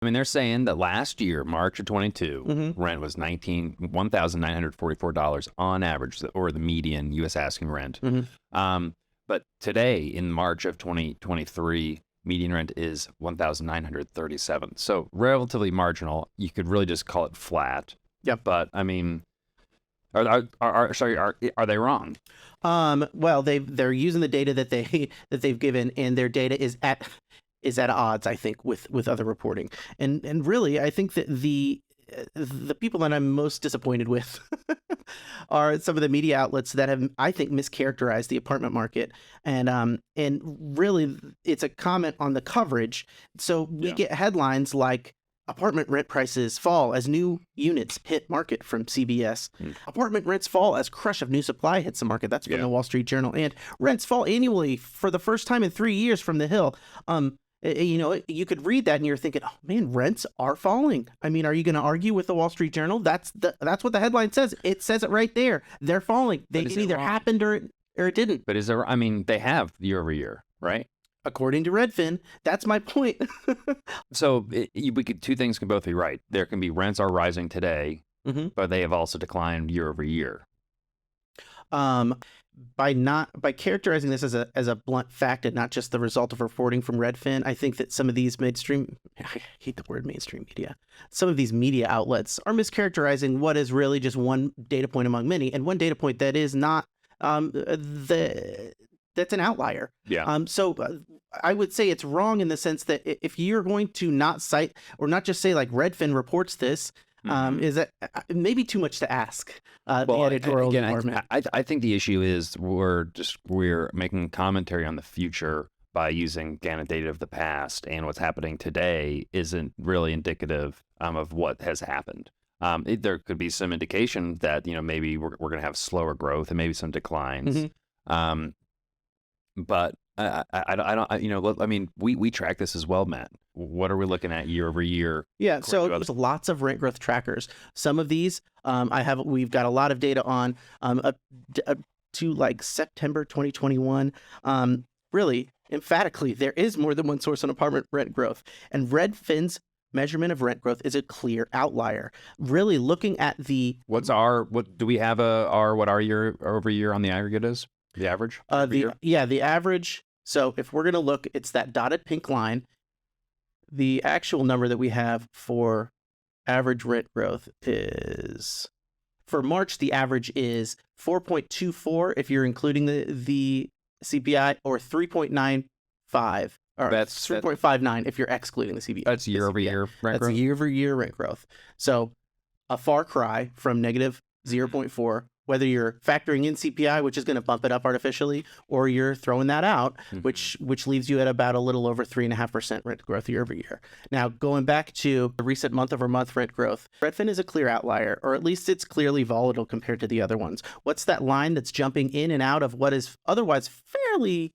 I mean, they're saying that last year, March of 22, rent was $1,944 on average, or the median U.S. asking rent. But today, in March of 2023, median rent is $1,937. So relatively marginal. You could really just call it flat. Yep. But I mean, are they wrong? Well, they're using the data that they've given, and their data is at odds, I think, with other reporting. And really, I think that the people that I'm most disappointed with are some of the media outlets that have, I think, mischaracterized the apartment market. And really, it's a comment on the coverage. So we get headlines like, apartment rent prices fall as new units hit market from CBS. Apartment rents fall as crush of new supply hits the market. That's from the Wall Street Journal. And rents fall annually for the first time in 3 years from The Hill. You could read that and you're thinking, oh man, rents are falling. I mean, are you going to argue with the Wall Street Journal? That's what the headline says. It says it right there. They're falling. It either happened or it didn't. But they have year over year, right? According to Redfin, that's my point. So two things can both be right. There can be rents are rising today, but they have also declined year over year. By characterizing this as a blunt fact and not just the result of reporting from Redfin, I think that some of these I hate the word mainstream media, some of these media outlets are mischaracterizing what is really just one data point among many, and one data point that is not that's an outlier. So I would say it's wrong in the sense that if you're going to not cite or not just say like Redfin reports this, is that maybe too much to ask the editorial department? I think the issue is we're making commentary on the future by using data of the past, and what's happening today isn't really indicative of what has happened. There could be some indication that maybe we're going to have slower growth and maybe some declines. But I mean, we track this as well, Matt. What are we looking at year over year? Yeah, so there's lots of rent growth trackers. Some of these we've got a lot of data on up to like September 2021. Really, emphatically, there is more than one source on apartment rent growth, and Redfin's measurement of rent growth is a clear outlier. Really looking at what do we have what our year over year on the aggregate is? The average? The average. So if we're going to look, it's that dotted pink line. The actual number that we have for average rent growth is, for March, the average is 4.24 if you're including the CPI, or 3.95. Or that's 3.59 if you're excluding the CPI. That's year over year rent growth? That's year over year rent growth. So a far cry from negative 0.4, whether you're factoring in CPI, which is going to bump it up artificially, or you're throwing that out, which leaves you at about a little over 3.5% rent growth year over year. Now, going back to the recent month-over-month rent growth, Redfin is a clear outlier, or at least it's clearly volatile compared to the other ones. What's that line that's jumping in and out of what is otherwise fairly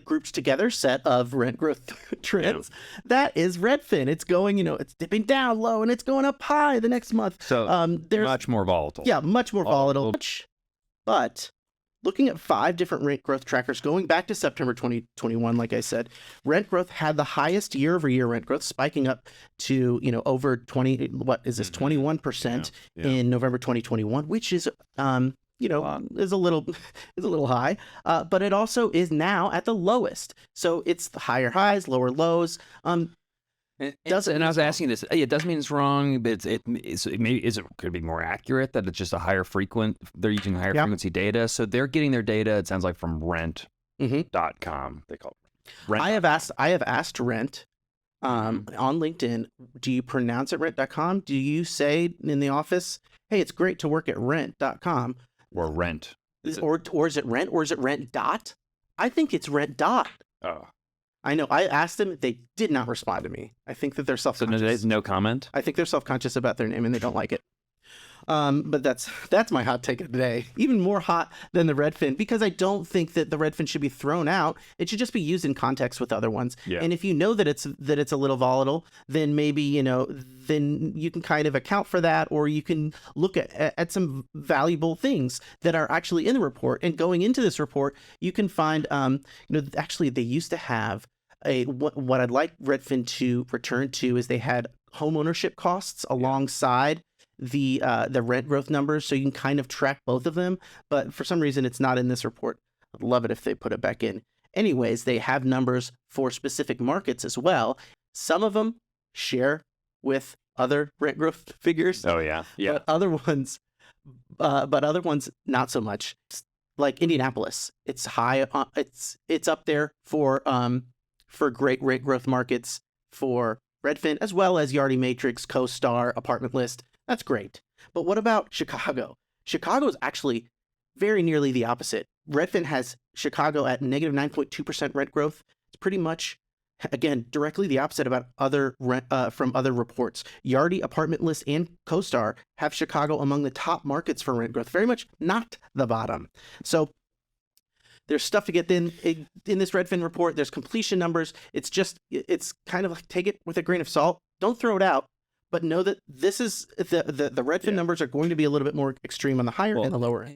grouped together set of rent growth trends? That is Redfin. It's going, it's dipping down low and it's going up high the next month. So there's much more volatile. Yeah, much more volatile. But looking at 5 different rent growth trackers going back to September 2021, like I said, rent growth had the highest year over year rent growth, spiking up to, over 21% in November 2021, which is is a little high, but it also is now at the lowest. So it's the higher highs, lower lows. And I was asking this. It doesn't mean it's wrong, but it could be more accurate that it's just a higher they're using higher frequency data. So they're getting their data, it sounds like, from rent.com. They call it Rent. I have asked Rent on LinkedIn, do you pronounce it rent.com? Do you say in the office, hey, it's great to work at rent.com? Or rent. Or is it rent? Or is it rent dot? I think it's rent dot. Oh. I know. I asked them. They did not respond to me. I think that they're self-conscious. So there's no comment? I think they're self-conscious about their name and they don't like it. But that's my hot take of the day. Even more hot than the Redfin, because I don't think that the Redfin should be thrown out. It should just be used in context with other ones. Yeah. And if you know that it's a little volatile, then maybe then you can kind of account for that, or you can look at some valuable things that are actually in the report. And going into this report, you can find actually they used to have what I'd like Redfin to return to is they had home ownership costs alongside the rent growth numbers, so you can kind of track both of them. But for some reason, it's not in this report. I'd love it if they put it back in. Anyways, they have numbers for specific markets as well. Some of them share with other rent growth figures. Oh yeah, yeah. But other ones not so much. Like Indianapolis, it's high. It's up there for great rate growth markets for Redfin, as well as Yardi Matrix, CoStar, Apartment List. That's great. But what about Chicago? Chicago is actually very nearly the opposite. Redfin has Chicago at negative 9.2% rent growth. It's pretty much, again, directly the opposite about from other reports. Yardi, Apartment List, and CoStar have Chicago among the top markets for rent growth, very much not the bottom. So there's stuff to get in this Redfin report. There's completion numbers. It's kind of like, take it with a grain of salt. Don't throw it out, but know that this is the Redfin numbers are going to be a little bit more extreme on the higher and the lower end.